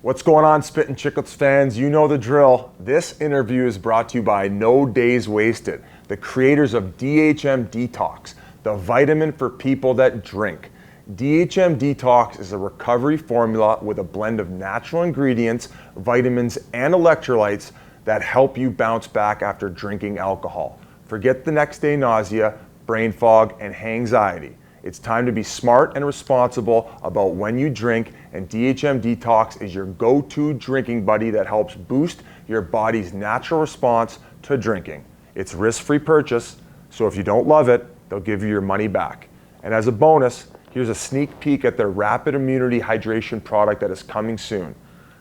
What's going on, Spittin Chiclets fans? You know the drill. This interview is brought to you by No Days Wasted, the creators of DHM Detox, the vitamin for people that drink. DHM Detox is a recovery formula with a blend of natural ingredients, vitamins, and electrolytes that help you bounce back after drinking alcohol. Forget the next day nausea, brain fog, and anxiety. It's time to be smart and responsible about when you drink, and DHM Detox is your go-to drinking buddy that helps boost your body's natural response to drinking. It's risk-free purchase, so if you don't love it, they'll give you your money back. And as a bonus, here's a sneak peek at their Rapid Immunity Hydration product that is coming soon.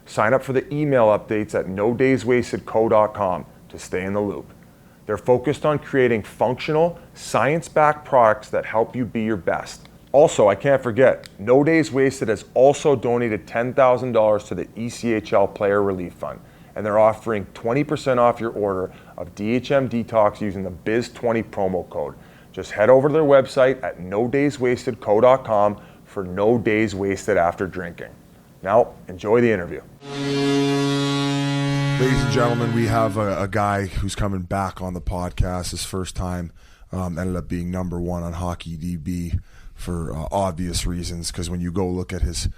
Sign up for the email updates at nodayswastedco.com to stay in the loop. They're focused on creating functional, science-backed products that help you be your best. Also, I can't forget, No Days Wasted has also donated $10,000 to the ECHL Player Relief Fund, and they're offering 20% off your order of DHM Detox using the BIZ20 promo code. Just head over to their website at nodayswastedco.com for no days wasted after drinking. Now, enjoy the interview. Ladies and gentlemen, we have a guy who's coming back on the podcast. His first time ended up being number one on Hockey DB for obvious reasons, because when you go look at his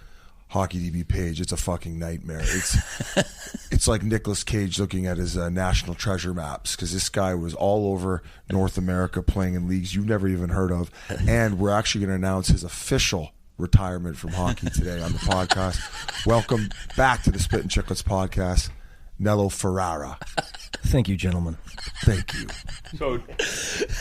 Hockey DB page, it's a fucking nightmare. It's like Nicolas Cage looking at his National Treasure maps, because this guy was all over North America playing in leagues you've never even heard of, and we're actually going to announce his official retirement from hockey today on the podcast. Welcome back to the Spittin Chiclets podcast, Nello Ferrara. Thank you, gentlemen. Thank you. So,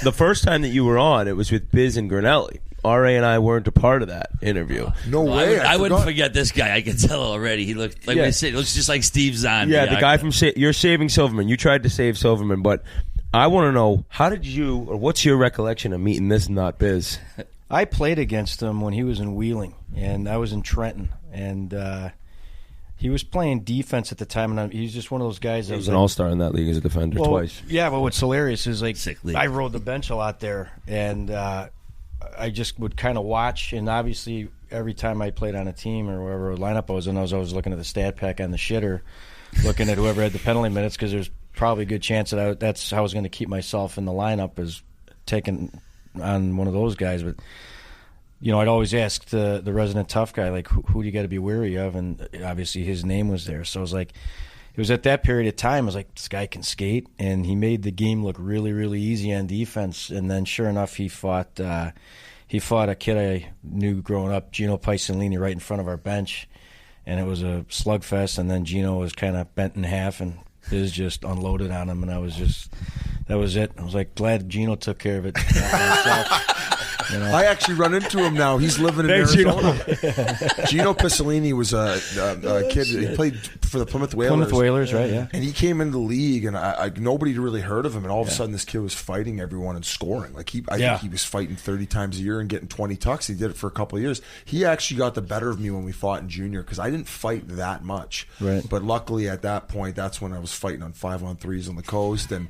the first time that you were on, it was with Biz and Grinelli. RA and I weren't a part of that interview. No way. I wouldn't forget this guy. I can tell already. He looked like I said, he looks just like Steve Zahn. Yeah, the guy from you're saving Silverman. You tried to save Silverman, but I want to know, how did you, or what's your recollection of meeting this nut Biz? I played against him when he was in Wheeling, and I was in Trenton, and he was playing defense at the time, and he was just one of those guys that He was an all-star in that league as a defender twice. Yeah, but what's hilarious is, like, Sick league. I rode the bench a lot there, and I just would kind of watch, and obviously every time I played on a team or wherever lineup I was in, I was always looking at the stat pack on the shitter, looking at whoever had the penalty minutes, because there's probably a good chance that that's how I was going to keep myself in the lineup, is taking on one of those guys. But you know, I'd always ask the resident tough guy, like, who do you got to be wary of? And obviously his name was there. So I was like, it was at that period of time, I was like, this guy can skate, and he made the game look really, really easy on defense. And then sure enough, he fought a kid I knew growing up, Gino Paisolini, right in front of our bench. And it was a slugfest, and then Gino was kind of bent in half, and Biz just unloaded on him, and that was it. I was like, glad Gino took care of it. You know? I actually run into him now. He's living in Arizona. Gino Piccolini was a kid. He played for the Plymouth Whalers. Plymouth Whalers, right, yeah. And he came into the league, and nobody had really heard of him. And all of a sudden, this kid was fighting everyone and scoring. Like I think he was fighting 30 times a year and getting 20 tucks. He did it for a couple of years. He actually got the better of me when we fought in junior, because I didn't fight that much. Right. But luckily, at that point, that's when I was fighting on 5-on-3s on the coast, and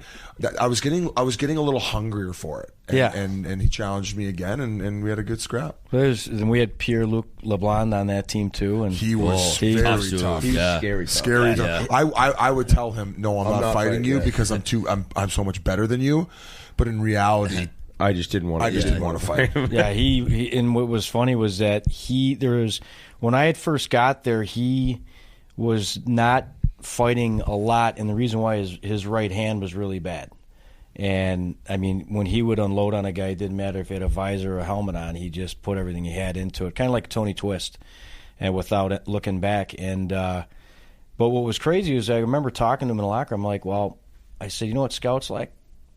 I was getting a little hungrier for it. And he challenged me again, and we had a good scrap. Then we had Pierre-Luc Leblanc on that team too, and he was very tough. He was Scary tough. tough. I would tell him, no, I'm not fighting you because I'm so much better than you. But in reality, I just didn't want to fight. Yeah, he and what was funny was that when I had first got there, he was not fighting a lot, and the reason why is his right hand was really bad. And, I mean, when he would unload on a guy, it didn't matter if he had a visor or a helmet on. He just put everything he had into it, kind of like Tony Twist, and without looking back. And but what was crazy is I remember talking to him in the locker room. I'm like, well, I said, you know what scouts like?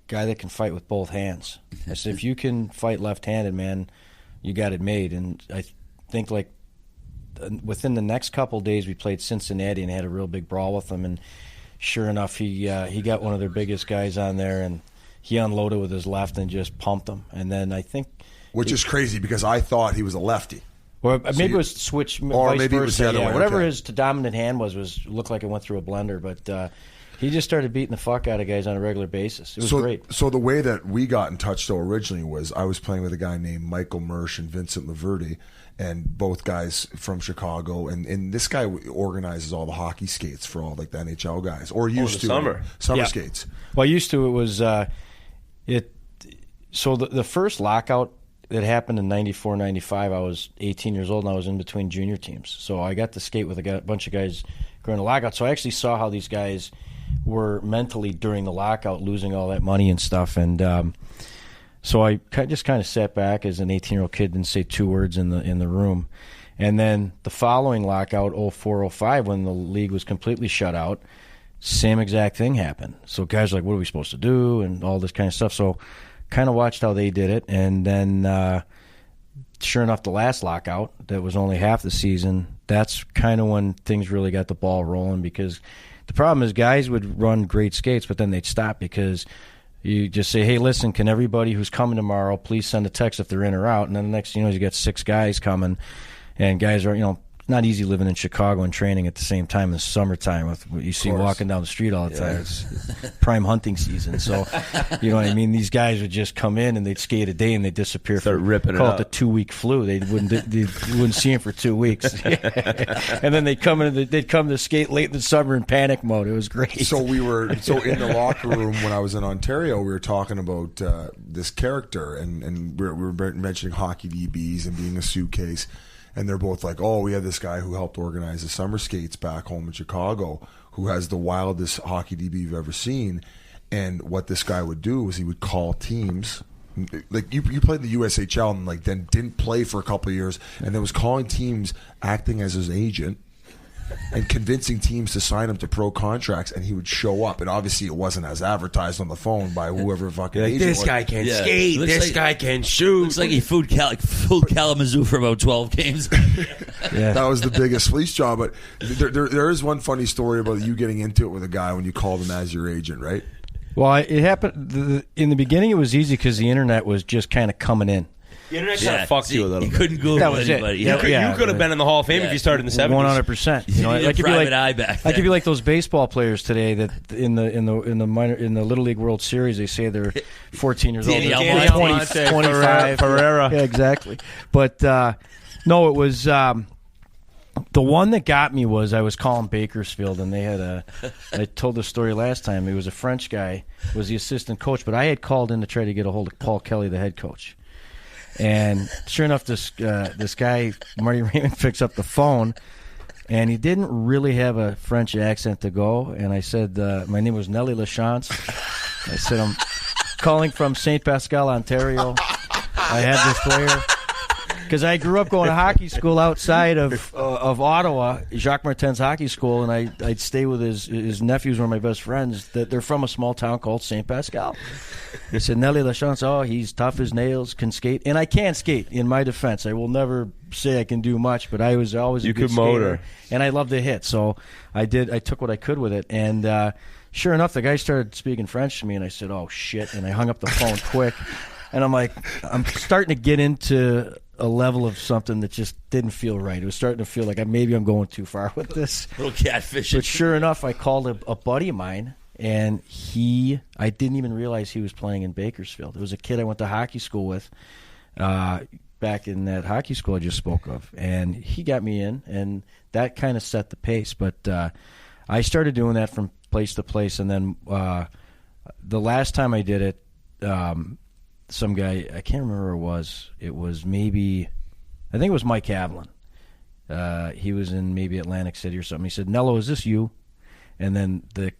Guy that can fight with both hands. I said, if you can fight left-handed, man, you got it made. And I think, like, within the next couple of days, we played Cincinnati and had a real big brawl with them. And sure enough, he got one of their biggest guys on there, and he unloaded with his left and just pumped him. And then I think, which is crazy because I thought he was a lefty. Or maybe it was switch, or vice maybe versa. It was the other way. Whatever Okay. his dominant hand was looked like it went through a blender. But he just started beating the fuck out of guys on a regular basis. It was great. So the way that we got in touch, though, originally was I was playing with a guy named Michael Mersch and Vincent Laverty, and both guys from Chicago, and this guy organizes all the hockey skates for all like the NHL guys, or used to summer skates. Well, used to, it was so the first lockout that happened in 94, 95, I was 18 years old, and I was in between junior teams. So I got to skate with a bunch of guys during the lockout. So I actually saw how these guys were mentally during the lockout, losing all that money and stuff. And so I just kind of sat back as an 18-year-old kid, didn't say two words in the room. And then the following lockout, 04, 05, when the league was completely shut out, same exact thing happened. So guys were like, what are we supposed to do, and all this kind of stuff. So kind of watched how they did it, and then sure enough, the last lockout, that was only half the season, that's kind of when things really got the ball rolling, because the problem is guys would run great skates, but then they'd stop because you just say, hey, listen, can everybody who's coming tomorrow please send a text if they're in or out, and then the next, you got 6 guys coming, and guys are, not easy living in Chicago and training at the same time in the summertime with what you see walking down the street all the time. It's prime hunting season. So, you know what I mean? These guys would just come in and they'd skate a day and they'd disappear. Start ripping call it it the 2-week flu. They wouldn't see him for 2 weeks. And then they'd come to skate late in the summer in panic mode. It was great. So in the locker room when I was in Ontario, we were talking about this character, and we were mentioning hockey DBs and being a suitcase. And they're both like, oh, we have this guy who helped organize the summer skates back home in Chicago who has the wildest hockey DB you've ever seen. And what this guy would do is he would call teams. Like, you played in the USHL and, like, then didn't play for a couple of years, and then was calling teams, acting as his agent, and convincing teams to sign him to pro contracts, and he would show up. And obviously it wasn't as advertised on the phone by whoever fucking agent this was. guy can skate, this guy can shoot. Looks like he fooled Kalamazoo for about 12 games. That was the biggest fleece job. But there is one funny story about you getting into it with a guy when you called him as your agent, right? Well, it happened in the beginning. It was easy because the internet was just kind of coming in. The internet kind of fucked you a little You bit. couldn't Google That was anybody. it. You could have been in the Hall of Fame if you started in the 70s. 100%. You know, needed like a private eye back I then. could be like those baseball players today that in the Little League World Series they say they're 14 years old. Danny They're Almonte, 25, Ferrara. Yeah, exactly. But no, it was the one that got me was I was calling Bakersfield, and they had I told the story last time. He was a French guy, was the assistant coach, but I had called in to try to get a hold of Paul Kelly, the head coach. And sure enough, this guy, Marty Raymond, picks up the phone, and he didn't really have a French accent to go. And I said, my name was Nelly Lachance. I said, I'm calling from St. Pascal, Ontario. I had this player. Because I grew up going to hockey school outside of Ottawa, Jacques Martin's hockey school, and I'd stay with his nephews, one of my best friends. That they're from a small town called St. Pascal. He said, Nelly Lachance, oh, he's tough as nails, can skate. And I can skate, in my defense. I will never say I can do much, but I was always a good skater. Motor. And I love to hit, so I took what I could with it. And sure enough, the guy started speaking French to me, and I said, oh, shit, and I hung up the phone quick. And I'm like, I'm starting to get into a level of something that just didn't feel right. It was starting to feel like maybe I'm going too far with this. Little catfishing. But sure enough, I called a buddy of mine, and I didn't even realize he was playing in Bakersfield. It was a kid I went to hockey school with back in that hockey school I just spoke of. And he got me in, and that kind of set the pace. But I started doing that from place to place, and then the last time I did it, some guy, I can't remember who it was. It was I think it was Mike Havlin. He was in maybe Atlantic City or something. He said, Nello, is this you? And then the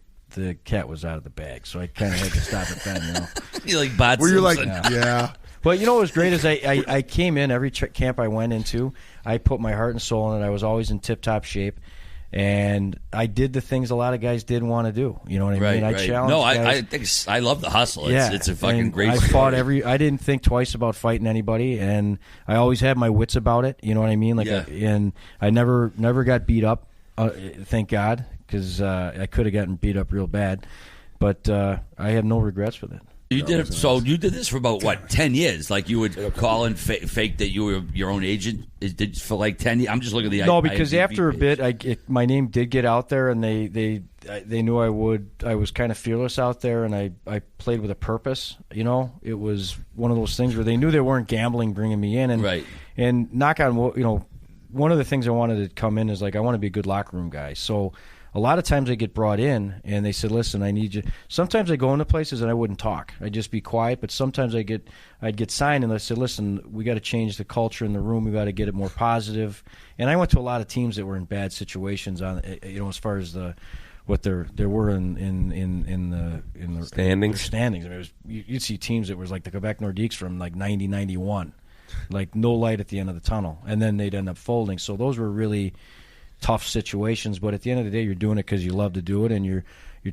cat was out of the bag, so I kind of had to stop it then, You like Bot Were you like, Simpson. yeah. But what was great is I came in, every camp I went into, I put my heart and soul in it. I was always in tip-top shape. And I did the things a lot of guys didn't want to do. You know what I mean? I challenged guys. I think I love the hustle. It's a fucking and great I story. fought I didn't think twice about fighting anybody, and I always had my wits about it. You know what I mean? And I never got beat up, thank God, because I could have gotten beat up real bad. But I have no regrets with it. You did it. So you did this for about what 10 years? Like you would call and fake that you were your own agent. It did for like 10 years. I'm just looking at the no, because IMDb after a page. bit, my name did get out there, and they knew I would. I was kind of fearless out there, and I played with a purpose. You know, it was one of those things where they knew they weren't gambling bringing me in, and Right. And knock on wood, you know, one of the things I wanted to come in is like I want to be a good locker room guy. So a lot of times I get brought in and they said, "Listen, I need you." Sometimes I go into places and I wouldn't talk; I'd just be quiet. But sometimes I'd get signed and they said, "Listen, we got to change the culture in the room. We got to get it more positive." And I went to a lot of teams that were in bad situations on, you know, as far as what there were in the Standings? Standings. I mean, you'd see teams that was like the Quebec Nordiques from like 90-91, like no light at the end of the tunnel, and then they'd end up folding. So those were really tough situations, but at the end of the day, you're doing it because you love to do it, and you're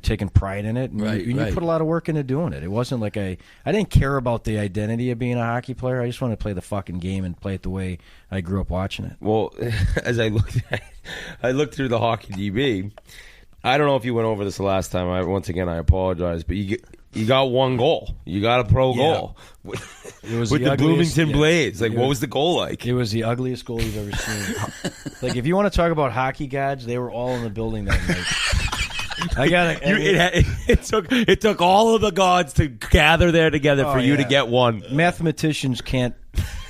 taking pride in it, and, Right, you right. put a lot of work into doing it. It wasn't like I didn't care about the identity of being a hockey player. I just wanted to play the fucking game and play it the way I grew up watching it. Well, as I looked through the hockey DB. I don't know if you went over this the last time. Once again, I apologize, but you got one goal. You got a pro goal It was with the ugliest- Bloomington yeah. Blades. Like, It what was- was the goal like? It was the ugliest goal you've ever seen. Like, if you want to talk about hockey gods, they were all in the building that night. I got It took all of the gods to gather there together Oh, for you to yeah. get one. mathematicians can't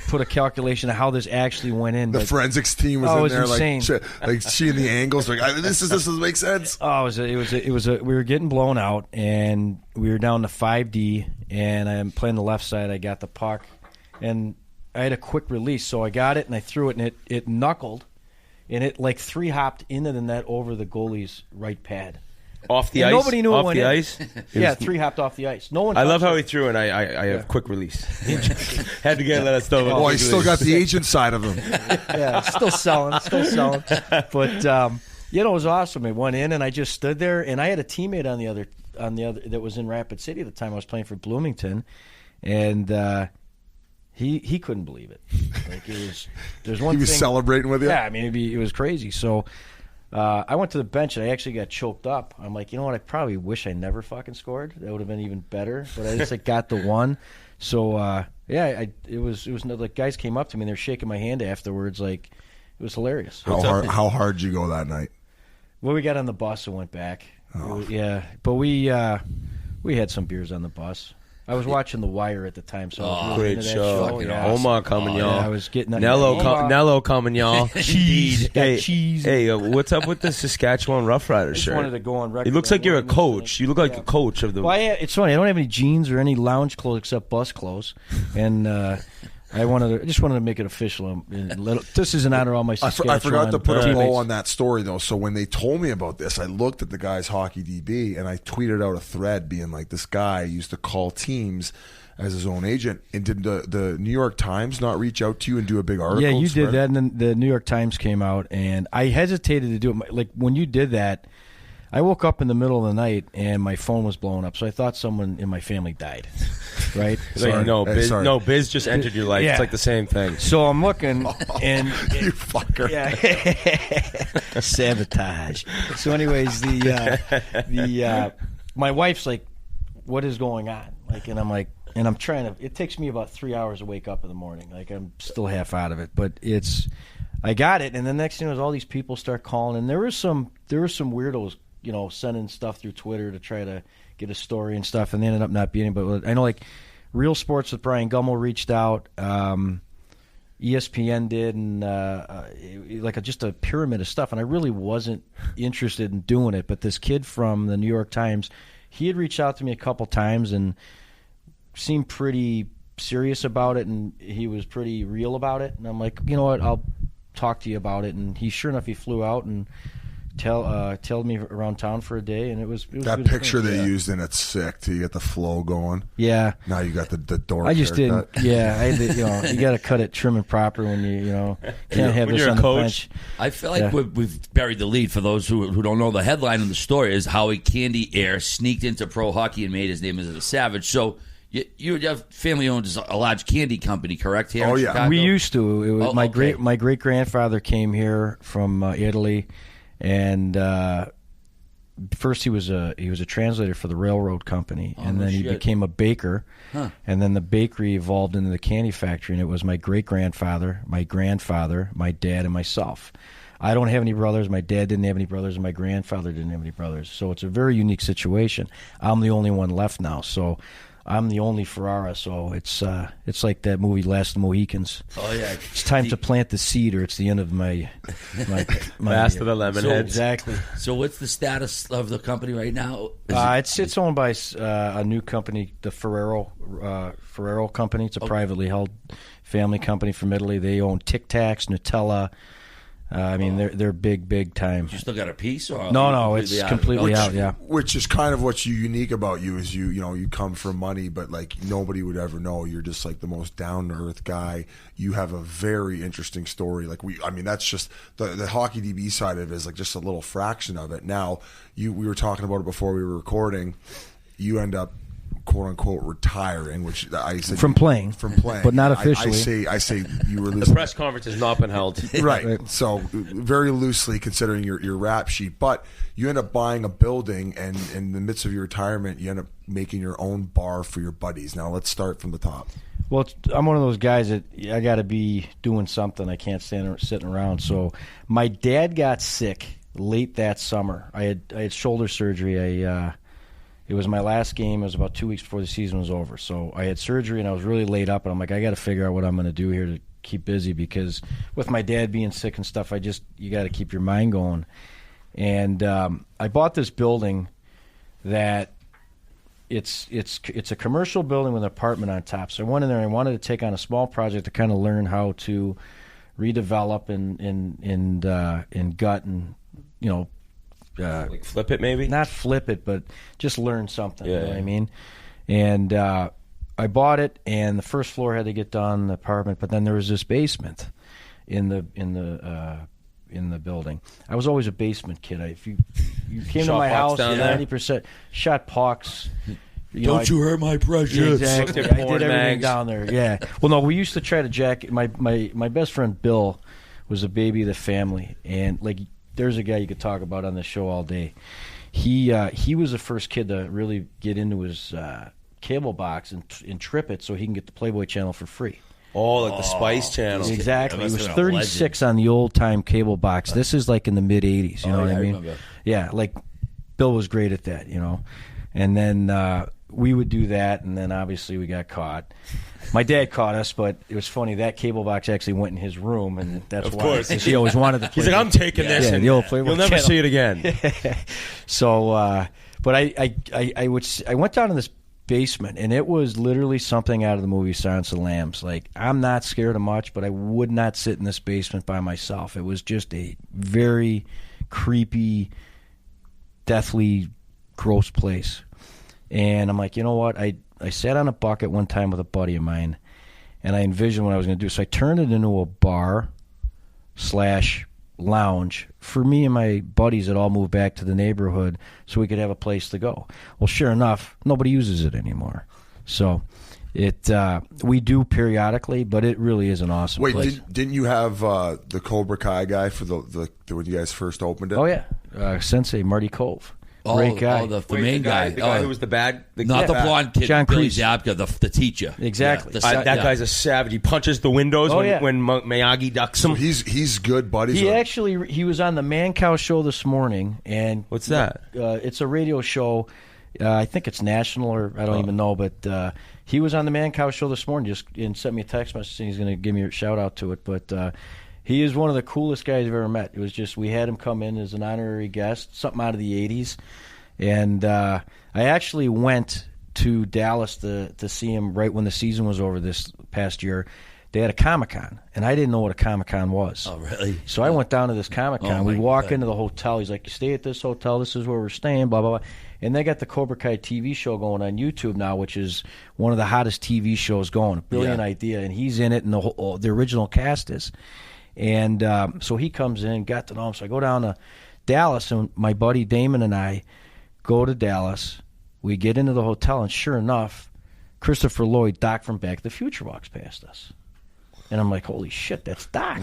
put a calculation of how this actually went in. The but, forensics team was Oh, it in was there, insane. like seeing the angles. Like, this doesn't make sense. Oh, it was we were getting blown out, and we were down to 5D, and I'm playing the left side. I got the puck, and I had a quick release, so I got it, and I threw it, and it knuckled, and it like 3-hopped into the net over the goalie's right pad. Off the And ice? nobody knew it Off went the in. ice? Yeah, 3-hopped off the ice. No one. I love touched how it. he threw it. I have quick release. Had to get let us know. Oh, he's still got the agent side of him. Yeah, still selling. But you know, it was awesome. It went in, and I just stood there, and I had a teammate on the other that was in Rapid City at the time. I was playing for Bloomington, and he couldn't believe it. Like there's one. He was thing, celebrating with you. Yeah, I mean, it was crazy. So I went to the bench, and I actually got choked up. I'm like, you know what? I probably wish I never fucking scored. That would have been even better. But I just got the one. So it was like guys came up to me and they're shaking my hand afterwards. Like it was hilarious. How hard did you go that night? Well, we got on the bus and went back. Oh. Yeah, but we had some beers on the bus. I was watching The Wire at the time, so I was really Great into that show. show. Yeah. Omar coming, Yeah, y'all. I was getting Nello coming, y'all. cheese. Got Hey, cheese. hey, what's up with the Saskatchewan Rough Rider I just shirt? wanted to go on record. It looks like you're a on what I'm coach. listening. You look like a coach of the. Well, it's funny. I don't have any jeans or any lounge clothes except bus clothes, and I just wanted to make it official. This is in honor of all my Saskatchewan. I forgot to put a teammates. bow on that story, though. So when they told me about this, I looked at the guy's hockey DB, and I tweeted out a thread being like, this guy used to call teams as his own agent. And did the New York Times not reach out to you and do a big article? Yeah, you spread? did that, and then the New York Times came out, and I hesitated to do it. Like, when you did that, I woke up in the middle of the night, and my phone was blowing up, so I thought someone in my family died, right? Like, no, Hey, Biz, sorry. no, Biz just entered your life. Yeah. It's like the same thing. So I'm looking, and You fucker. yeah, sabotage. So, anyways, my wife's like, "What is going on?" Like, and I'm like, and I'm trying to. It takes me about 3 hours to wake up in the morning. Like, I'm still half out of it, but I got it. And the next thing was all these people start calling, and there were some weirdos, you know, sending stuff through Twitter to try to get a story and stuff, and they ended up not being. But I know, like, Real Sports with Brian Gummel reached out. ESPN did, and just a pyramid of stuff. And I really wasn't interested in doing it. But this kid from the New York Times, he had reached out to me a couple times and seemed pretty serious about it, and he was pretty real about it. And I'm like, you know what, I'll talk to you about it. And sure enough, he flew out and told me around town for a day, and it was That good picture they experience. used in it's sick. To get the flow going. Yeah. Now you got the door. I just haircut. didn't. Yeah, I had to, you got to cut it trim and proper when can't have When this you're a on the coach. bench. I feel like Yeah. we've buried the lead for those who don't know. The headline of the story is how a candy heir sneaked into pro hockey and made his name as a savage. So you have family owned a large candy company, correct? Here Oh, in yeah. Chicago? We used to. It was Oh, my okay. great grandfather came here from Italy, and first he was a translator for the railroad company, and then he shit. became a baker, and then the bakery evolved into the candy factory, and it was my great-grandfather, my grandfather, my dad, and myself. I don't have any brothers. My dad didn't have any brothers, and my grandfather didn't have any brothers. So it's a very unique situation. I'm the only one left now, so I'm the only Ferrara. So it's like that movie Last of the Mohicans. Oh yeah, It's time to plant the seed, or it's the end of my Last of the Lemonheads. Exactly. So what's the status of the company right now? It's owned by a new company, the Ferraro company. It's a privately held family company from Italy. They own Tic Tacs, Nutella. I mean, they're big time. You still got a piece? Or No, it's completely out. Yeah. Which is kind of what's unique about you is you come from money, but like nobody would ever know. You're just like the most down to earth guy. You have a very interesting story. Like that's just the hockey DB side of it is like just a little fraction of it. Now we were talking about it before we were recording. You end up, quote unquote, retiring, which I said from playing, but not officially. I say you were The press conference has not been held. right. So very loosely considering your rap sheet, but you end up buying a building, and in the midst of your retirement, you end up making your own bar for your buddies. Now let's start from the top. Well, I'm one of those guys that I got to be doing something. I can't stand sitting around. So my dad got sick late that summer. I had shoulder surgery. It was my last game. It was about 2 weeks before the season was over. So I had surgery, and I was really laid up. And I'm like, I got to figure out what I'm going to do here to keep busy, because with my dad being sick and stuff, you got to keep your mind going. And I bought this building that it's a commercial building with an apartment on top. So I went in there and I wanted to take on a small project to kind of learn how to redevelop and gut and Like flip it, maybe? not flip it, but just learn something. Yeah, You know what yeah. I mean? And I bought it, and the first floor had to get done, the apartment, but then there was this basement in the building. I was always a basement kid. If you came to Shot my pucks house, down there? 90% shot pucks. Don't you hurt my precious? Exactly. Looked at I porn did everything mags. down there. Yeah. Well, no, we used to try to jack. My best friend Bill was a baby of the family, and like, there's a guy you could talk about on the show all day. He was the first kid to really get into his cable box and trip it so he can get the Playboy channel for free. Oh, like the Spice Channel. Exactly. He That must was have been a 36 on the old time cable box. This is like in the mid 80s. You know what I mean? remember. Yeah, like Bill was great at that. And then we would do that, and then obviously we got caught. My dad caught us, but it was funny. That cable box actually went in his room, and that's Of why. course. 'Cause he always wanted the He's like, I'm taking this, Yeah, and the old Playboy you'll never channel. see it again. So, but I went down in this basement, and it was literally something out of the movie Silence of the Lambs. Like, I'm not scared of much, but I would not sit in this basement by myself. It was just a very creepy, deathly, gross place. And I'm like, you know what? I sat on a bucket one time with a buddy of mine, and I envisioned what I was going to do. So I turned it into a bar / lounge for me and my buddies that all moved back to the neighborhood so we could have a place to go. Well, sure enough, nobody uses it anymore. So we do periodically, but it really is an awesome Wait, place. didn't you have the Cobra Kai guy for the when you guys first opened it? Oh, yeah. Sensei, Marty Cove. Great guy. The main guy. The guy who was the bad... Not the blonde kid, John Billy Kreese. Zabka, the teacher. Exactly. Yeah, that guy's a savage. He punches the windows Oh, yeah. when Miyagi ducks him. He's good buddies. He was on the Man Cow show this morning, and What's that? It's a radio show. I think it's national, or I don't even know, but he was on the Man Cow show this morning and sent me a text message saying he's going to give me a shout out to it. But he is one of the coolest guys I've ever met. It was just, we had him come in as an honorary guest, something out of the 80s. And I actually went to Dallas to see him right when the season was over this past year. They had a Comic-Con, and I didn't know what a Comic-Con was. Oh, really? So I went down to this Comic-Con. Oh, we my walk God. into the hotel. He's like, you stay at this hotel. This is where we're staying, blah, blah, blah. And they got the Cobra Kai TV show going on YouTube now, which is one of the hottest TV shows going. Brilliant idea. And he's in it, and the original cast is. And so he comes in, got to know him. So I go down to Dallas, and my buddy Damon and I go to Dallas. We get into the hotel, and sure enough, Christopher Lloyd, Doc from Back to the Future, walks past us. And I'm like, holy shit, that's Doc.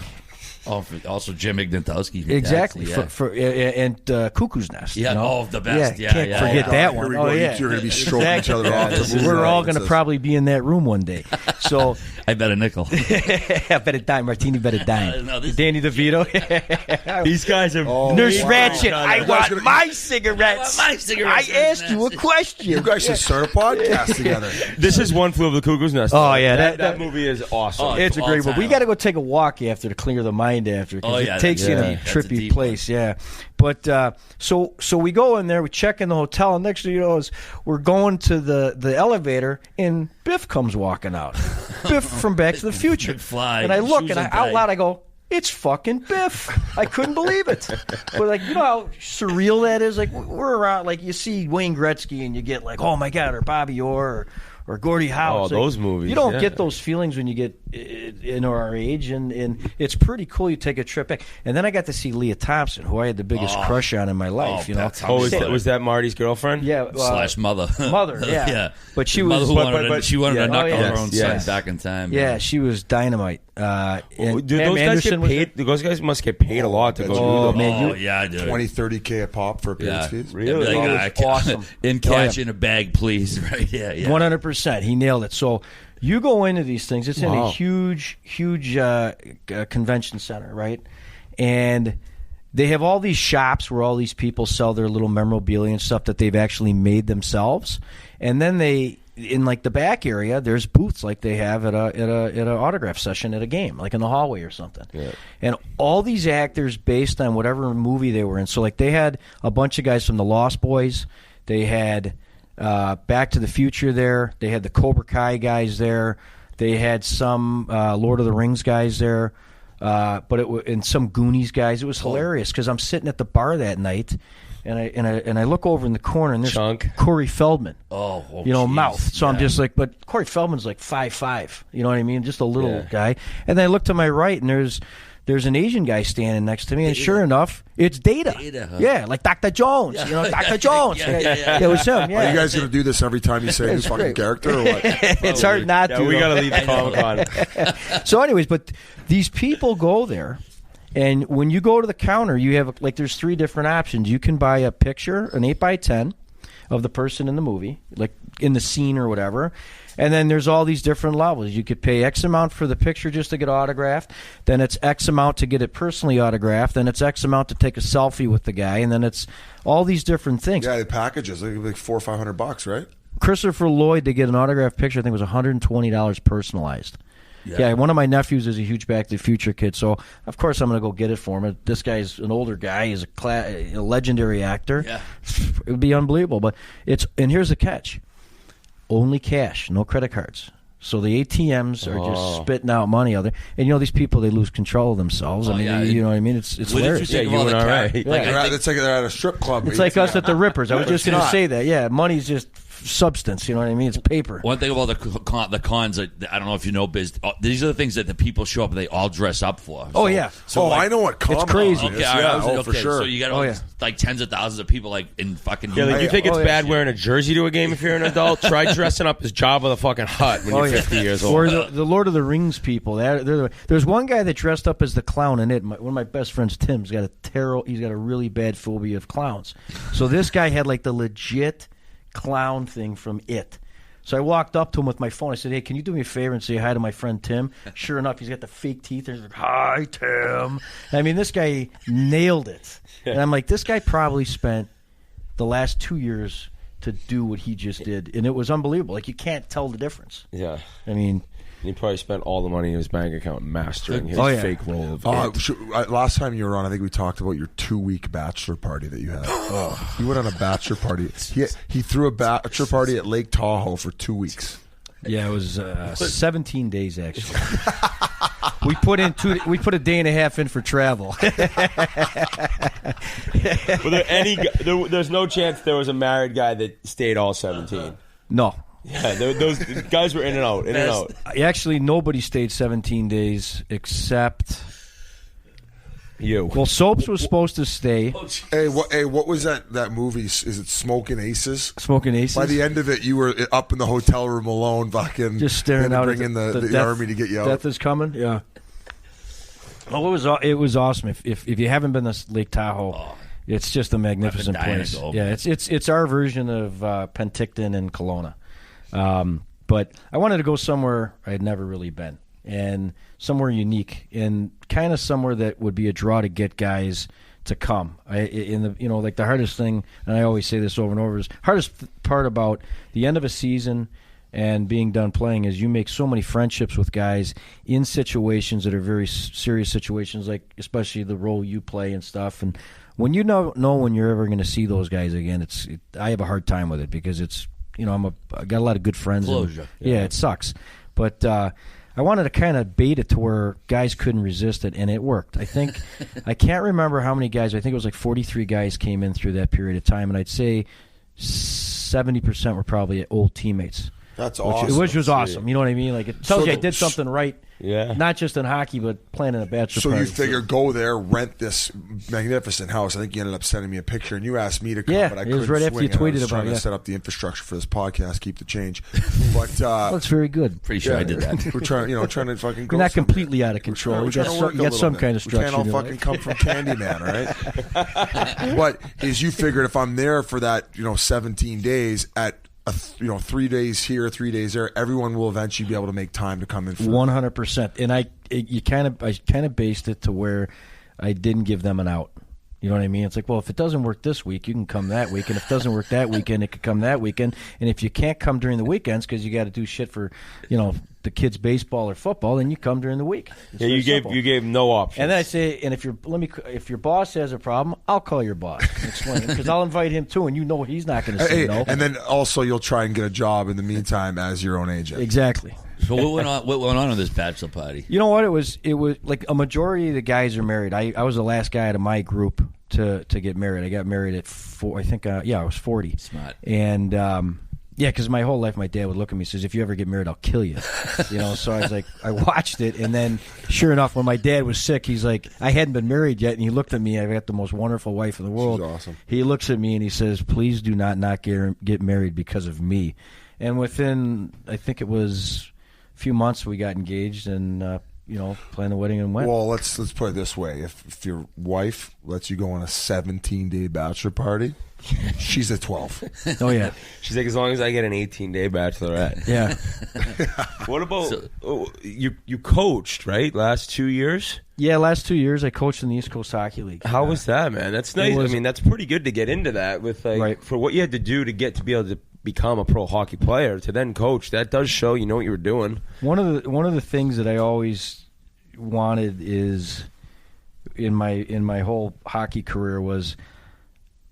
Also Jim Ignatowski. Exactly. Yeah. Cuckoo's Nest. Yeah, you know? the best. Yeah, can't forget that one. Here we go. Yeah. You two are going to be stroking each other off. We're all going to probably be in that room one day. So I bet a nickel. I bet a dime. Martini bet a dime. No, this- Danny DeVito. These guys are Nurse wow. Ratchet, I want gonna- my cigarettes. I want my cigarettes. I asked you a question. You guys should start a podcast together. This is One Flew Over the Cuckoo's Nest. Oh, yeah, that that- movie is awesome. Oh, It's a great one. all-time. We got to go take a walk after to clear the mind after. 'cause Oh, yeah, it takes you in a that's a trippy deep place. Yeah, but so we go in there, we check in the hotel, and next thing you know is we're going to the elevator, and Biff comes walking out. Biff from Back to the Future. McFly, and I look shoes and I and out tie. loud I go, it's fucking Biff. I couldn't believe it. But like, you know how surreal that is. Like we're around, like you see Wayne Gretzky and you get like, oh my God, or Bobby Orr or Gordie Howe. Oh, It's like, those movies, You don't yeah. get those feelings when you get in our age, and it's pretty cool. You take a trip back, and then I got to see Leah Thompson, who I had the biggest crush on in my life. You know, that's Oh, how- was that Marty's girlfand? yeah, Slash mother. mother, yeah. yeah. But she Mother was, who wanted but- she wanted yeah. to knock Oh, on yes, her own yes. son back in time. yeah, she was dynamite. And Do Pam those guys Anderson get was paid? Those guys must get paid a lot to go Oh, through them. man, Oh, yeah, dude. 20, 30K a pop for appearance Yeah. fees. Really? Like, Oh, it's awesome. In Oh, cash yeah. in a bag, please. Right? Yeah, yeah. 100%. He nailed it. So you go into these things. It's in a Wow. huge convention center, right? And they have all these shops where all these people sell their little memorabilia and stuff that they've actually made themselves. And then they, in like the back area, there's booths like they have at a autograph session at a game, like in the hallway or something. Yeah. And all these actors based on whatever movie they were in. So like they had a bunch of guys from the Lost Boys. They had Back to the Future there. They had the Cobra Kai guys there. They had some Lord of the Rings guys there. And some Goonies guys. It was hilarious because I'm sitting at the bar that night, and I look over in the corner and there's Chunk. Corey Feldman. Oh, Mouth. jeez. So I'm Yeah. just like, but Corey Feldman's like 5'5". You know what I mean? Just a little Yeah. guy. And then I look to my right, and there's an Asian guy standing next to me, and sure enough, it's Data. Data, huh? Yeah, like Dr. Jones. You know, Dr. Jones. Yeah. It was him. Yeah. Are you guys going to do this every time you say a new It's fucking great. character or what? It's hard not Yeah, to. we though. got to leave the Comic-Con. So, anyways, but these people go there, and when you go to the counter, you have like there's three different options. You can buy a picture, an 8x10, of the person in the movie, like in the scene or whatever. And then there's all these different levels. You could pay X amount for the picture just to get autographed. Then it's X amount to get it personally autographed. Then it's X amount to take a selfie with the guy. And then it's all these different things. Yeah, the packages like $400 or $500, right? Christopher Lloyd, to get an autographed picture, I think was $120 personalized. Yeah, one of my nephews is a huge Back to the Future kid, so of course I'm going to go get it for him. This guy's an older guy; he's a legendary actor. Yeah. It would be unbelievable. But and here's the catch: only cash, no credit cards. So the ATMs are just spitting out money out there, and you know these people, they lose control of themselves. I mean, yeah. you know what I mean? It's What did you hilarious. think of you all and the I, car- right? Like, Yeah. I think- It's like they're at a strip club. It's like us at the Rippers. I was just It's going to not. say that. Yeah, money's just substance. You know what I mean? It's paper. One thing about the cons, I don't know if you know, Biz. These are the things that the people show up and they all dress up for. Oh, yeah. So I know what Comic-Con crazy. is. Okay, all right, Yeah, okay, for sure. So you got Oh, yeah. like tens of thousands of people like in fucking. Yeah, like, you think it's Oh, yeah. bad wearing a jersey to a game if you're an adult? Try dressing up as Jabba the fucking Hutt when you're 50 years old. Or the Lord of the Rings people. There's one guy that dressed up as the clown in it. One of my best friends, Tim's got he's got a really bad phobia of clowns. So this guy had like the legit clown thing from It. So I walked up to him with my phone. I said, "Hey, can you do me a favor and say hi to my friend Tim?" Sure enough, he's got the fake teeth. He's like, "Hi, Tim." I mean, this guy nailed it. And I'm like, this guy probably spent the last 2 years to do what he just did, and it was unbelievable. Like, you can't tell the difference. Yeah. I mean, He probably spent all the money in his bank account mastering his Oh, yeah. fake role of Last time you were on, I think we talked about your 2-week bachelor party that you had. You went on a bachelor party. He threw a bachelor party at Lake Tahoe for 2 weeks. yeah, it was 17 days actually. We put a day and a half in for travel. There's no chance there was a married guy that stayed all 17. No. Yeah, those guys were in and out. Actually, nobody stayed 17 days except You. Well, Soaps was supposed to stay. Hey, what was that movie? Is it Smoking Aces? Smoking Aces. By the end of it, you were up in the hotel room alone, fucking just staring out bring at in the death, army to get you out. Death is coming. Yeah. Oh, it was awesome. If you haven't been to Lake Tahoe, it's just a magnificent place. Yeah, it's our version of Penticton and Kelowna. But I wanted to go somewhere I had never really been, and somewhere unique, and kind of somewhere that would be a draw to get guys to come. The hardest thing, and I always say this over and over, is hardest part about the end of a season and being done playing is you make so many friendships with guys in situations that are very serious situations, like especially the role you play and stuff. And when you don't know when you're ever going to see those guys again, I have a hard time with it because it's, I got a lot of good friends. Closure. Yeah, it sucks. But I wanted to kind of bait it to where guys couldn't resist it, and it worked. I think I can't remember how many guys. I think it was like 43 guys came in through that period of time, and I'd say 70% were probably old teammates. That's awesome. Which was awesome. You know what I mean? Like, it tells you I did something right. Yeah. Not just in hockey, but playing in a bachelor So party. you figure go there, rent this magnificent house. I think you ended up sending me a picture, and you asked me to come, Yeah, but I it couldn't was right after you swing it. tweeted I was about trying it, to yeah. set up the infrastructure for this podcast, keep the change. But That's very good. Pretty sure I did that. we're trying to fucking. You're grow not something. completely out of control. We're You trying to work a got little some bit. kind of structure. We can't all in your fucking life. come from Candyman, right? But as you figured, if I'm there for that, 17 days at 3 days here, 3 days there, everyone will eventually be able to make time to come in. 100%. And I kind of based it to where I didn't give them an out. You know what I mean? It's like, well, if it doesn't work this week, you can come that week, and if it doesn't work that weekend, it could come that weekend. And if you can't come during the weekends because you got to do shit for, the kids' baseball or football, then you come during the week. It's Yeah, very you simple. gave no options. And then I say, and if your boss has a problem, I'll call your boss and explain it because I'll invite him too, and he's not going to say no. And then also you'll try and get a job in the meantime as your own agent. Exactly. So what went on at this bachelor party? You know what? It was like a majority of the guys are married. I was the last guy out of my group to get married. I got married at 4. I think I was 40. Smart. And because my whole life my dad would look at me and says, if you ever get married, I'll kill you. So I was like, I watched it, and then sure enough, when my dad was sick, he's like, I hadn't been married yet, and he looked at me. I've got the most wonderful wife in the world. She's awesome. He looks at me and he says, please do not get married because of me. And within, I think it was a few months, we got engaged and planned the wedding and went. Well, let's put it this way: if your wife lets you go on a 17-day bachelor party, she's a 12. Oh yeah, She's like, as long as I get an 18-day bachelorette. yeah. What about you coached, right? Last 2 years? Yeah, last 2 years I coached in the East Coast Hockey League. How was that, man? That's nice. was- I mean, that's pretty good to get into that with Right. for what you had to do to get to be able to become a pro hockey player to then coach. That does show you know what you were doing. One of the things that I always wanted is in my whole hockey career was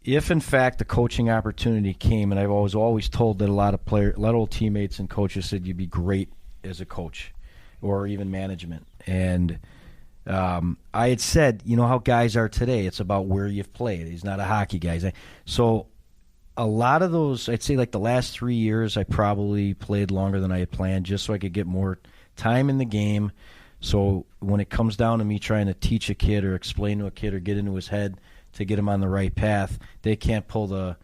if in fact the coaching opportunity came, and I was always told that a lot of old teammates and coaches said you'd be great as a coach or even management. And I had said, how guys are today, it's about where you've played. He's not a hockey guy. So a lot of those, I'd say like the last 3 years, I probably played longer than I had planned just so I could get more time in the game. So when it comes down to me trying to teach a kid or explain to a kid or get into his head to get him on the right path, they can't pull the,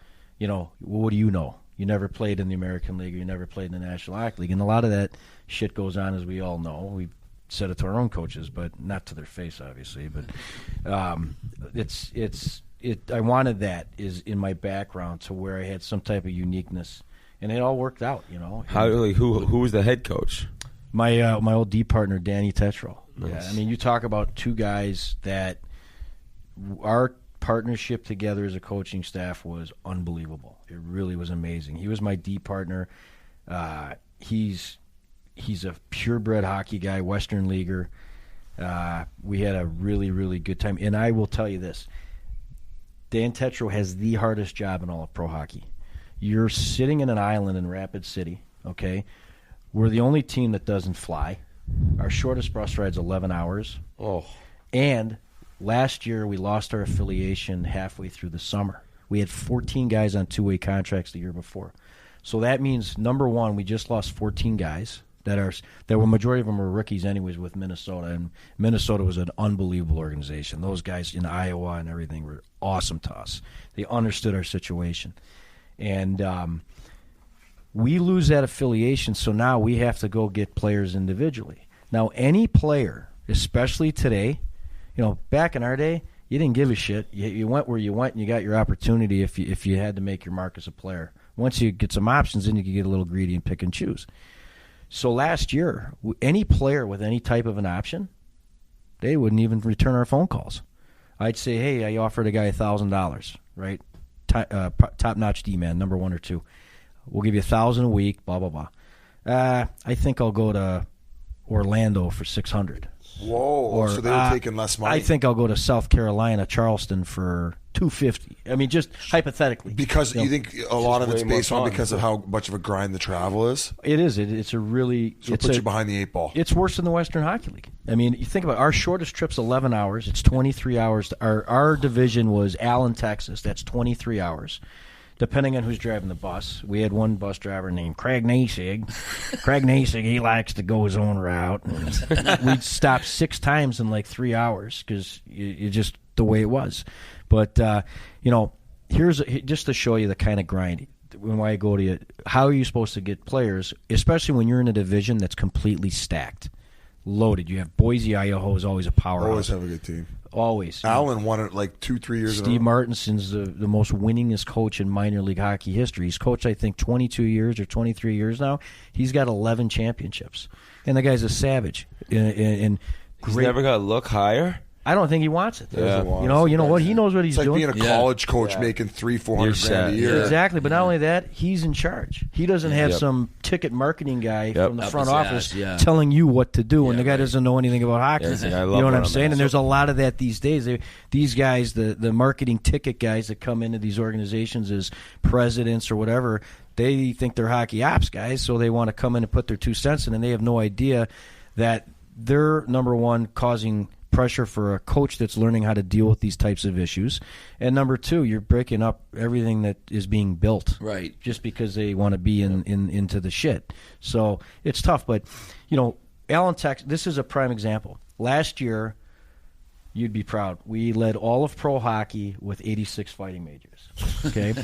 what do you know? You never played in the American League or you never played in the National Hockey League. And a lot of that shit goes on, as we all know. We've said it to our own coaches, but not to their face, obviously. But I wanted that is in my background to where I had some type of uniqueness. And it all worked out, How who was the head coach? My old D partner, Danny Tetro. Nice. Yeah, I mean, you talk about two guys that our partnership together as a coaching staff was unbelievable. It really was amazing. He was my D partner. He's a purebred hockey guy, Western leaguer. We had a really, really good time. And I will tell you this. Dan Tetro has the hardest job in all of pro hockey. You're sitting in an island in Rapid City, okay? We're the only team that doesn't fly. Our shortest bus ride's 11 hours. Oh, And last year we lost our affiliation halfway through the summer. We had 14 guys on two-way contracts the year before. So that means, number one, we just lost 14 guys. that were majority of them were rookies anyways with Minnesota, and Minnesota was an unbelievable organization. Those guys in Iowa and everything were awesome to us. They understood our situation, and we lose that affiliation, so now we have to go get players individually. Now, any player, especially today, back in our day, you didn't give a shit. You went where you went, and you got your opportunity if you had to make your mark as a player. Once you get some options, then you can get a little greedy and pick and choose. So last year, any player with any type of an option, they wouldn't even return our phone calls. I'd say, hey, I offered a guy $1,000, right? Top-notch D-man, number 1 or 2. We'll give you $1,000 a week, blah, blah, blah. I think I'll go to Orlando for $600. Whoa! So they were taking less money. I think I'll go to South Carolina, Charleston for $250. I mean, just hypothetically. Because you think a lot of it's based on because of how much of a grind the travel is? It is. It's a really... So it puts you behind the 8 ball. It's worse than the Western Hockey League. I mean, you think about it, our shortest trip's 11 hours. It's 23 hours. Our division was Allen, Texas. That's 23 hours. Depending on who's driving the bus. We had one bus driver named Craig Nasig. Craig Nasig, he likes to go his own route. We'd stop 6 times in like 3 hours because you just the way it was. But, here's just to show you the kind of grind. When I go to you, how are you supposed to get players, especially when you're in a division that's completely stacked, loaded. You have Boise, Idaho is always a powerhouse. Always have a good team. Always. Allen won it like 2-3 years ago. Steve Martinson's the most winningest coach in minor league hockey history. He's coached, I think, 22 years or 23 years now. He's got 11 championships. And the guy's a savage. And He's never got to look higher? I don't think he wants it. Yeah. You know what? He knows what he's It's like doing. being a college coach making $300-400 grand a year. Exactly, but not only that, he's in charge. He doesn't have some ticket marketing guy from the front office telling you what to do, and the guy doesn't know anything about hockey. Yes, you know what I'm saying? And there's a lot of that these days. These guys, the marketing ticket guys that come into these organizations as presidents or whatever, they think they're hockey ops guys, so they want to come in and put their 2 cents in, and they have no idea that they're, number one, causing pressure for a coach that's learning how to deal with these types of issues, and number 2, you're breaking up everything that is being built, right? Just because they want to be into the shit. So it's tough, but Allen, Texas. This is a prime example. Last year, you'd be proud. We led all of pro hockey with 86 fighting majors. Okay,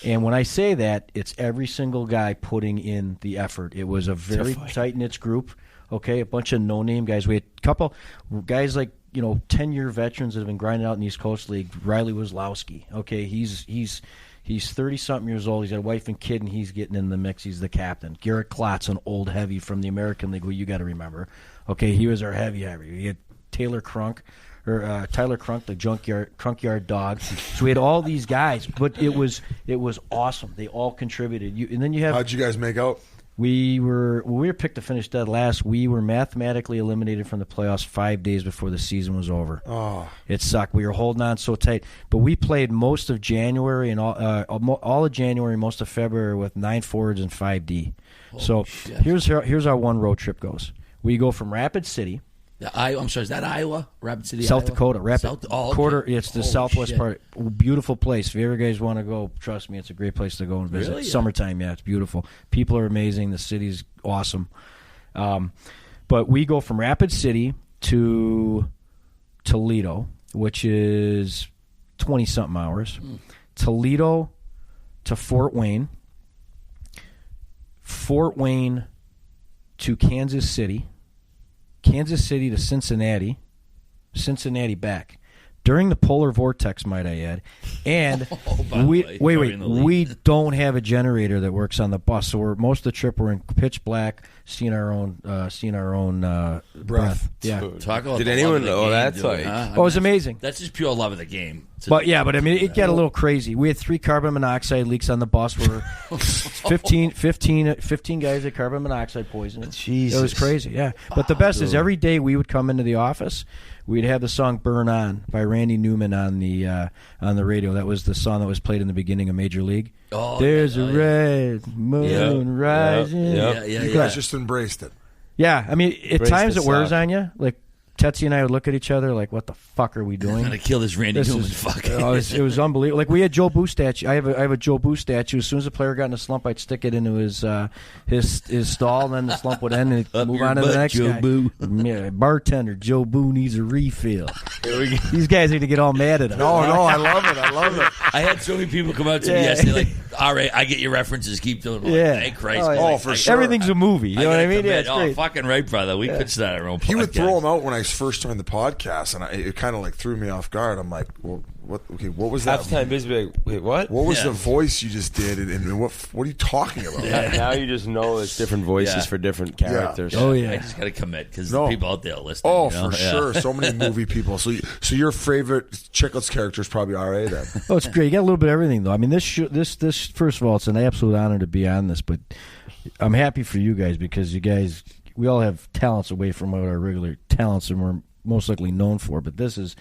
and when I say that, it's every single guy putting in the effort. It was a very tight knit group. Okay, a bunch of no-name guys. We had a couple guys like 10-year veterans that have been grinding out in the East Coast League. Riley Wazlowski. Okay, he's 30-something years old. He's got a wife and kid, and he's getting in the mix. He's the captain. Garrett Klotz, an old heavy from the American League, who you got to remember. Okay, he was our heavy. We had Tyler Crunk, the Crunkyard dog. So we had all these guys, but it was awesome. They all contributed. And then you have. How'd you guys make out? We were picked to finish dead last. We were mathematically eliminated from the playoffs 5 days before the season was over. Oh, it sucked. We were holding on so tight, but we played most of January and all of January, most of February with 9 forwards and 5D. So here's how one road trip goes. We go from Rapid City. I'm sorry, is that Iowa? Rapid City, South Iowa? Dakota. Quarter. It's the southwest part. Beautiful place. If you ever guys want to go, trust me, it's a great place to go and visit. Really? Summertime, it's beautiful. People are amazing. The city's awesome. But we go from Rapid City to Toledo, which is 20-something hours. Toledo to Fort Wayne. Fort Wayne to Kansas City. Kansas City to Cincinnati, Cincinnati back. During the polar vortex, might I add. And we don't have a generator that works on the bus, so most of the trip we're in pitch black, seeing our own breath. Yeah. Talk about Did the anyone love of the know game, that's dude, like? huh? It was amazing. That's just pure love of the game. But I mean, it got a little crazy. We had 3 carbon monoxide leaks on the bus. We're 15 guys had carbon monoxide poisoning. Jesus. It was crazy, yeah. But the best is every day we would come into the office, we'd have the song "Burn On" by Randy Newman on the radio. That was the song that was played in the beginning of Major League. There's a red moon rising. You guys just embraced it. Yeah, I mean, at times it wears on you. Like Tetsi and I would look at each other like, what the fuck are we doing? I'm going to kill this Randy Newman fuck. It was unbelievable. Like, we had Joe Boo statue. I have a Joe Boo statue. As soon as a player got in a slump, I'd stick it into his stall, and then the slump would end, and it'd move on to the next Joe guy. Boo. Yeah, bartender, Joe Boo needs a refill. These guys are going to get all mad at us. No, I love it. I love it. I had so many people come up to me yesterday like, all right, I get your references. Keep doing it. Yeah. Thank Christ. Oh, for sure. Everything's a movie. You know what I mean? Yeah, it's great. Fucking right, brother. We could start our own podcast. He would throw them out when I first joined the podcast, and it kind of like threw me off guard. I'm like, well, what? Okay, what was that? Half the time, Biz would be like, wait, what? What was the voice you just did, and what are you talking about? Now you just know there's different voices for different characters. Oh, yeah. I just got to commit because the people out there are listening. Oh, you know? for sure. So many movie people. So your favorite Chiclets character is probably R.A. then. Oh, it's great. You got a little bit of everything, though. I mean, this first of all, it's an absolute honor to be on this, but I'm happy for you guys because you guys, we all have talents away from what our regular talents and we're most likely known for, but this is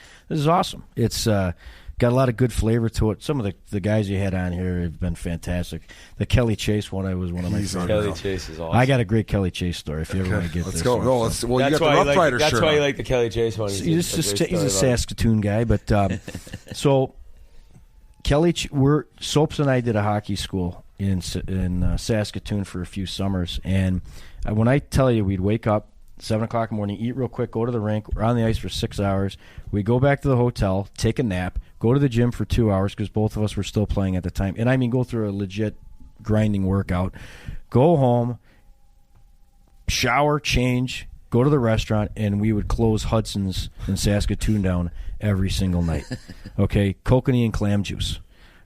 awesome. It's got a lot of good flavor to it. Some of the guys you had on here have been fantastic. The Kelly Chase one, was one of my favorites. Kelly Chase is awesome. I got a great Kelly Chase story if you ever want to get Let's this. go. No, one. well, you got the Rough Rider shirt. That's why you on. like the Kelly Chase one. He's a Saskatoon guy, but so Kelly, Soaps and I did a hockey school in Saskatoon for a few summers, and when I tell you, we'd wake up 7 o'clock in the morning, eat real quick, go to the rink. We're on the ice for 6 hours. We go back to the hotel, take a nap, go to the gym for 2 hours because both of us were still playing at the time. And I mean, go through a legit grinding workout, go home, shower, change, go to the restaurant, and we would close Hudson's in Saskatoon down every single night. Okay, kokanee and clam juice,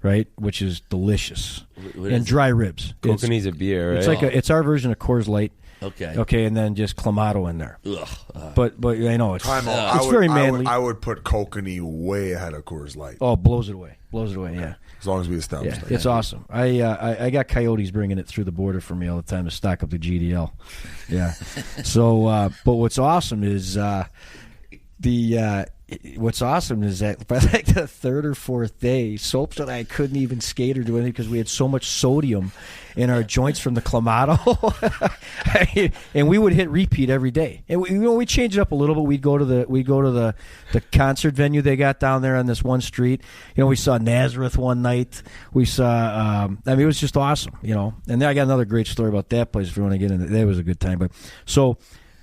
right, which is delicious, and dry ribs. Kokanee's a beer, right? It's our version of Coors Light. Okay, and then just Clamato in there. Ugh. But I know it's It's very manly. I would put kokanee way ahead of Coors Light. Oh, blows it away, yeah. As long as we establish that. It's awesome. I got coyotes bringing it through the border for me all the time to stock up the GDL. Yeah. So, but what's awesome is that by like the third or fourth day, Soaps and I couldn't even skate or do anything because we had so much sodium in our joints from the Clamato. And we would hit repeat every day. And we changed it up a little bit. We'd go to the concert venue they got down there on this one street. We saw Nazareth one night. We saw it was just awesome, And then I got another great story about that place if you want to get into it. That was a good time. But so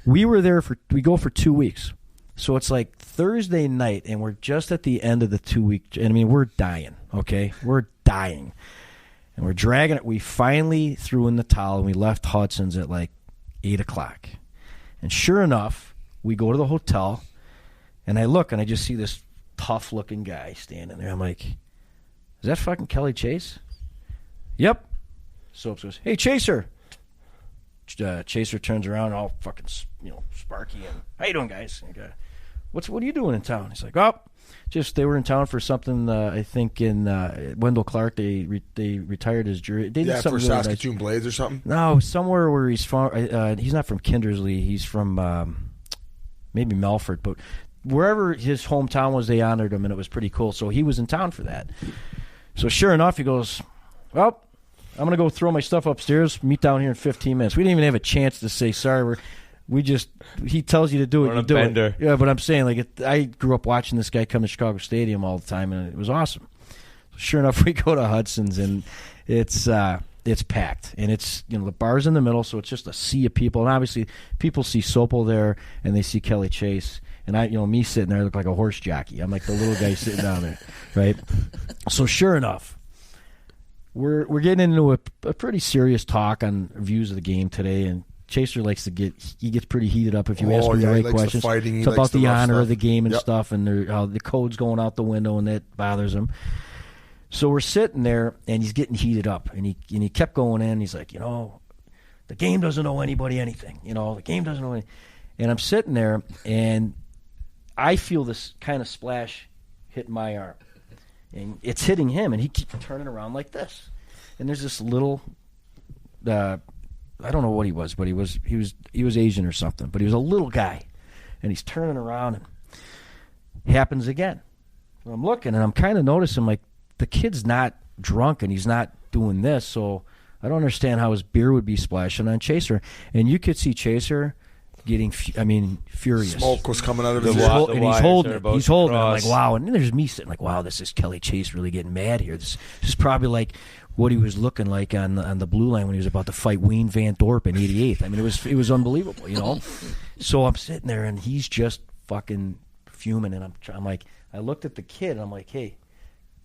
we were there we go for 2 weeks. So it's like Thursday night, and we're just at the end of the 2 week. And I mean, we're dying, okay? We're dying. And we're dragging it. We finally threw in the towel, and we left Hudson's at like 8 o'clock. And sure enough, we go to the hotel, and I look, and I just see this tough-looking guy standing there. I'm like, is that fucking Kelly Chase? Yep. Soaps goes, hey, Chaser. Chaser turns around, all fucking, sparky, and how you doing, guys? And I go, what are you doing in town? He's like, just they were in town for something. I think in Wendell Clark, they retired his jury. They did something for Saskatoon Blades or something. No, somewhere where he's from. He's not from Kindersley. He's from maybe Melfort, but wherever his hometown was, they honored him, and it was pretty cool. So he was in town for that. So sure enough, he goes, well, I'm going to go throw my stuff upstairs, meet down here in 15 minutes. We didn't even have a chance to say, sorry, he tells you to do it, you do it. Yeah, but I'm saying, I grew up watching this guy come to Chicago Stadium all the time, and it was awesome. Sure enough, we go to Hudson's, and it's packed. And it's, the bar's in the middle, so it's just a sea of people. And obviously, people see Sopel there, and they see Kelly Chase. And me sitting there, I look like a horse jockey. I'm like the little guy sitting down there, right? So sure enough, we're getting into a pretty serious talk on views of the game today, and Chaser likes to gets pretty heated up if you ask him the right questions. It's about the honor of the game and stuff, and how the code's going out the window, and that bothers him. So we're sitting there, and he's getting heated up, and he kept going in. He's like, the game doesn't owe anybody anything. The game doesn't owe anything. And I'm sitting there, and I feel this kind of splash hit my arm. And it's hitting him, and he keeps turning around like this. And there's this little, I don't know what he was, but he was Asian or something. But he was a little guy, and he's turning around, and it happens again. So I'm looking, and I'm kind of noticing, like, the kid's not drunk, and he's not doing this, so I don't understand how his beer would be splashing on Chaser. And you could see Chaser getting, furious. Smoke was coming out of The his wa- ear. And wires he's holding are it. about He's to holding it. I'm like, cross. wow. And then there's me sitting like, wow, this is Kelly Chase really getting mad here. This is probably like what he was looking like on the blue line when he was about to fight Wayne Van Dorp in '88. I mean, it was unbelievable, you know. So I'm sitting there and he's just fucking fuming, and I'm like, I looked at the kid and I'm like, hey,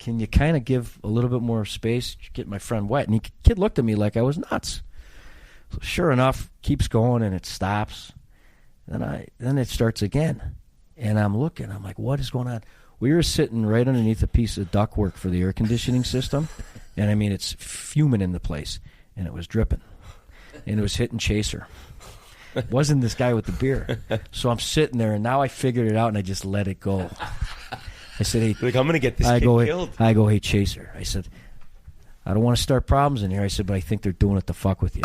can you kind of give a little bit more space? Get my friend wet. And the kid looked at me like I was nuts. So sure enough, keeps going and it stops. Then it starts again, and I'm looking. I'm like, what is going on? We were sitting right underneath a piece of ductwork for the air conditioning system, and I mean it's fuming in the place, and it was dripping, and it was hitting Chaser. It wasn't this guy with the beer. So I'm sitting there, and now I figured it out, and I just let it go. I said, hey, Like, I'm going to get this kid killed. I go, hey, Chaser. I said, I don't want to start problems in here. I said, but I think they're doing it to fuck with you.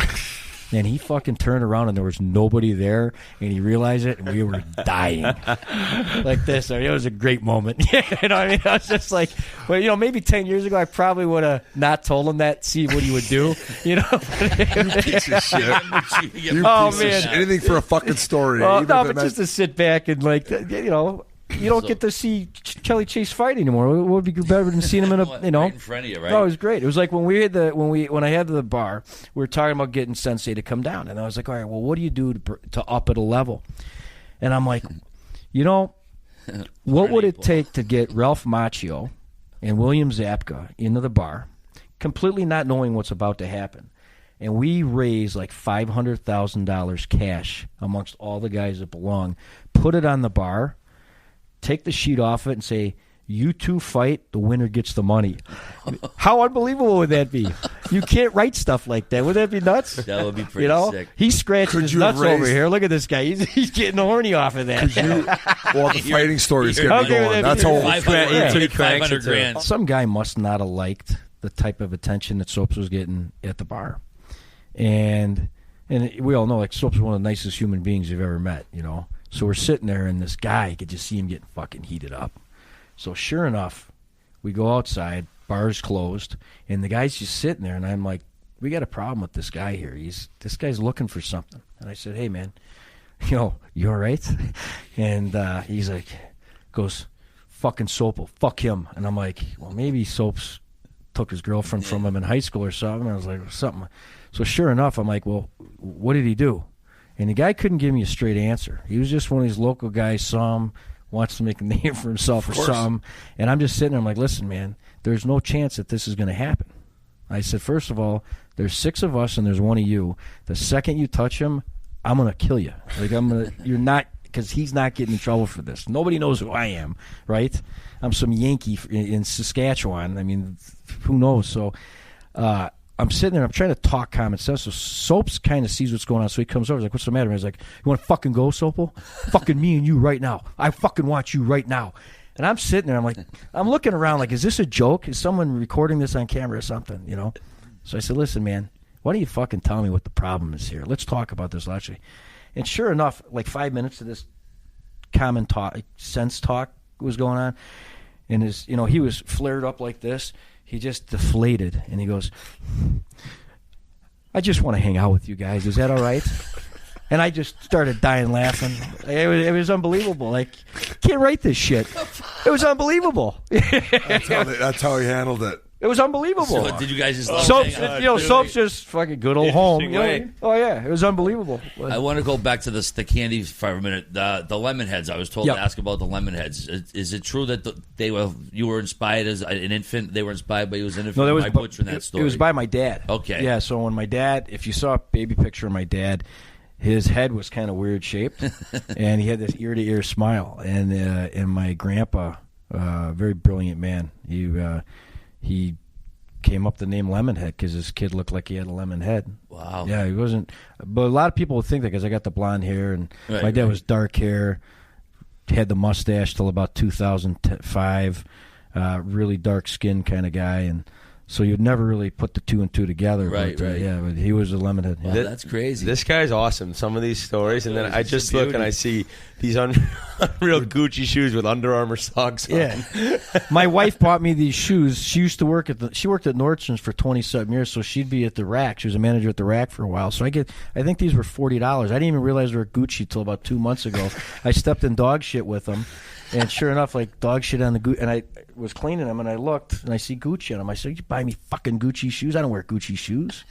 And he fucking turned around and there was nobody there, and he realized it, and we were dying like this. I mean, it was a great moment. You know what I mean? I was just like, well, you know, maybe 10 years ago I probably would have not told him that, see what he would do. You know? Piece of shit. You Oh, piece of man. shit. Anything for a fucking story. Well, even no, if it but meant- just to sit back and like, you know, you don't get to see Kelly Chase fight anymore. What would be better than seeing him in a, you know? Right in front of you, right? No, it was great. It was like when I had the bar, we were talking about getting Sensei to come down, and I was like, all right, well, what do you do to up it a level? And I'm like, you know, what would it take to get Ralph Macchio and William Zabka into the bar, completely not knowing what's about to happen? And we raised like $500,000 cash amongst all the guys that belong, put it on the bar, take the sheet off it, and say, you two fight, the winner gets the money. How unbelievable would that be? You can't write stuff like that. Would that be nuts? That would be pretty You know, sick. he's scratching Could his you have nuts over raised- here. Look at this guy. He's getting horny off of that. well, the fighting stories get me Okay, going. well, That's yeah. all. 500, Yeah. yeah. 500 Thanks, it's grand. Some guy must not have liked the type of attention that Soaps was getting at the bar. And we all know, like, Soaps is one of the nicest human beings you've ever met, you know. So we're sitting there, and this guy, you could just see him getting fucking heated up. So sure enough, we go outside, bar's closed, and the guy's just sitting there, and I'm like, we got a problem with this guy here. This guy's looking for something. And I said, hey, man, you know, you all right? And he's like, goes, fucking Soap'll, fuck him. And I'm like, well, maybe Soaps took his girlfriend from him in high school or something. And I was like, something. So sure enough, I'm like, well, what did he do? And the guy couldn't give me a straight answer. He was just one of these local guys, saw him, wants to make a name for himself or something. And I'm just sitting there, I'm like, listen, man, there's no chance that this is going to happen. I said, first of all, there's 6 of us and there's 1 of you. The second you touch him, I'm going to kill you. Like, you're not, because he's not getting in trouble for this. Nobody knows who I am, right? I'm some Yankee in Saskatchewan. I mean, who knows? So I'm sitting there, I'm trying to talk common sense. So Soaps kind of sees what's going on, so he comes over. He's like, what's the matter? And he's like, you want to fucking go, Soap'll? Fucking me and you right now. I fucking want you right now. And I'm sitting there, I'm like, I'm looking around like, is this a joke? Is someone recording this on camera or something, you know? So I said, listen, man, why don't you fucking tell me what the problem is here? Let's talk about this, actually. And sure enough, like 5 minutes of this common sense talk was going on. And he was flared up like this. He just deflated, and he goes, I just want to hang out with you guys. Is that all right? And I just started dying laughing. It was unbelievable. Like, can't write this shit. It was unbelievable. That's how he handled it. It was unbelievable. So did you guys just love Soaps, hanging out? Soaps just fucking good old home. Interesting You know what I way. mean? Oh yeah, it was unbelievable. I want to go back to the candy for a minute. The lemon heads. I was told Yep. to ask about the lemon heads. Is it true that you were inspired as an infant? They were inspired by you as an infant. No, that was Am I butchering that story? It was by my dad. Okay. Yeah. So when my dad, if you saw a baby picture of my dad, his head was kind of weird shaped, and he had this ear to ear smile. And my grandpa, very brilliant man, he came up with the name Lemonhead because his kid looked like he had a lemon head. Wow. Yeah, he wasn't. But a lot of people would think that because I got the blonde hair, and Right, my dad right. was dark hair, had the mustache till about 2005, really dark skin kind of guy, and So you'd never really put the 2 and 2 together. Right, but, right. Yeah, but he was limited. Yeah. Wow, that's crazy. This guy's awesome. Some of these stories, and then I He's a just look and beauty. I see these unreal Gucci shoes with Under Armour socks on. Yeah, my wife bought me these shoes. She used to work she worked at Nordstrom's for 27 years, so she'd be at the Rack. She was a manager at the Rack for a while. So I think these were $40. I didn't even realize they were Gucci till about 2 months ago. I stepped in dog shit with them, and sure enough, like dog shit on the Gucci. And I was cleaning them, and I looked, and I see Gucci on them. I said, "You buy me fucking Gucci shoes? I don't wear Gucci shoes.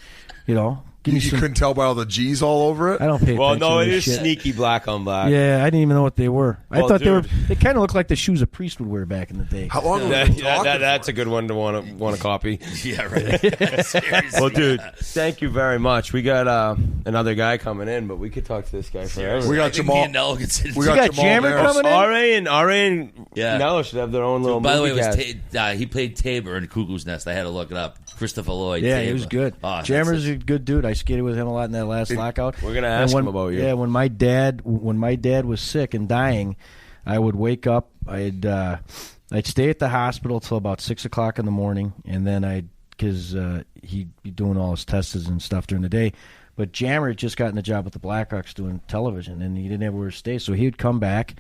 You know, give me You some." couldn't tell by all the G's all over it. I don't pay Well, attention no, to it this is shit. sneaky black on black. Yeah, I didn't even know what they were. I Well, thought they were. dude. They kind of looked like the shoes a priest would wear back in the day. How long have we been talking That's for? a good one to want to copy. Yeah, right. Seriously. Well, dude, thank you very much. We got another guy coming in, but we could talk to this guy forever. We I got think me Jamal. and Nello could sit We You got got Jamal Jammer there. coming in? RA and Yeah. Nello should have their own little By the way, movie it was cast. he played Tabor in Cuckoo's Nest. I had to look it up. Christopher Lloyd. Yeah, Tabor. he was good. Oh, Jammer's a good dude. I skated with him a lot in that last lockout. We're gonna And ask when- him about you. Yeah, when my dad was sick and dying, I would wake up. I'd stay at the hospital till about 6 o'clock in the morning, and then because he'd be doing all his tests and stuff during the day. But Jammer had just gotten a job with the Blackhawks doing television, and he didn't have where to stay, so he would come back,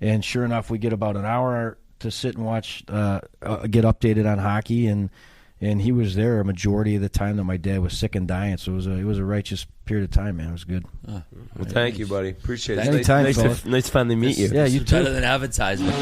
and sure enough, we get about an hour to sit and watch, get updated on hockey, and he was there a majority of the time that my dad was sick and dying. So it was a righteous period of time, man. It was good. Well, thank you, buddy. Appreciate it. Anytime, nice fellas. to finally meet you. Yeah, you It's too. better than advertisement.